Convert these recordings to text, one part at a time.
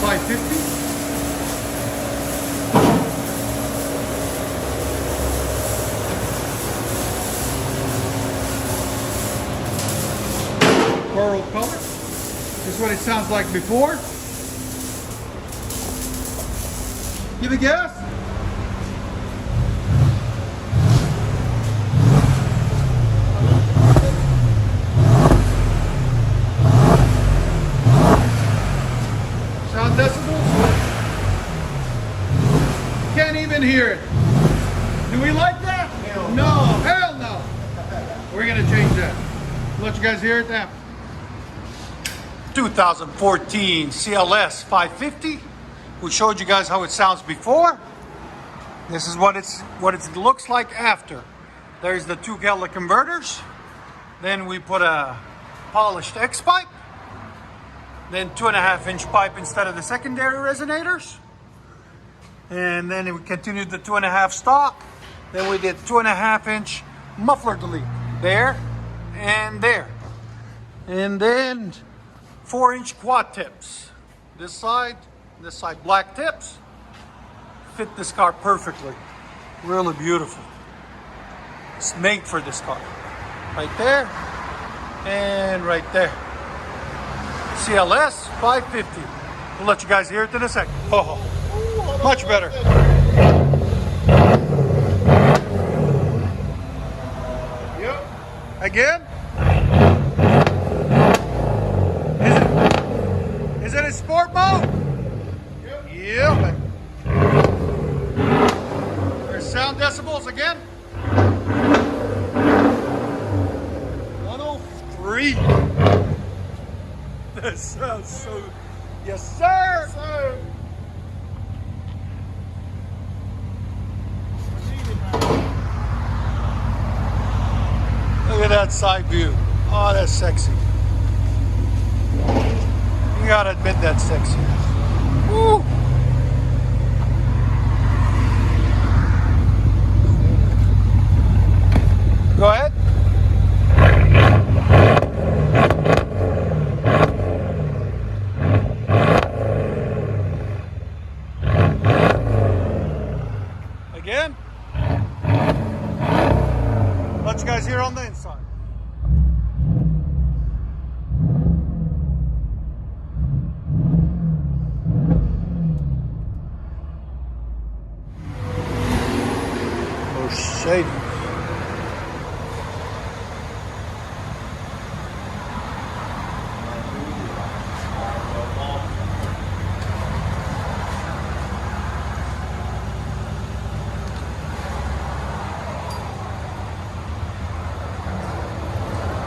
550. Coral color. This is what it sounds like before. Give a guess. Sound decibels? Can't even hear it. Do we like that? No, hell no. We're gonna change that. Let you guys hear it now. 2014 CLS 550. We showed you guys how it sounds before. This is what it looks like after. There's the 2 catalytic converters. Then we put a polished X pipe. Then 2.5-inch pipe instead of the secondary resonators. And then we continued the 2.5 stock. Then we did 2.5-inch muffler delete there and there. And then 4-inch quad tips. This side black tips. Fit this car perfectly. Really beautiful. It's made for this car. Right there and right there. CLS 550. We'll let you guys hear it in a second. Oh, much better. Yep. Again. Is it in sport mode? Yep. There's sound decibels again. 103. That sounds so. Yes, sir. Yes, sir. Look at that side view. Oh, that's sexy. You gotta admit that's sexy. Woo! Go ahead. Again. Let you guys hear on the inside. Mercedes.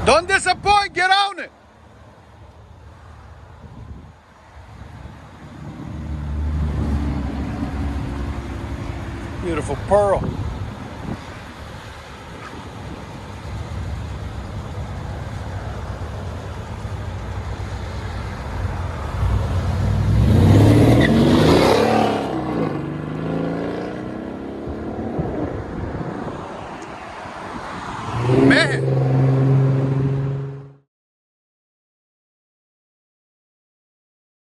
Don't disappoint, get on it. Beautiful pearl.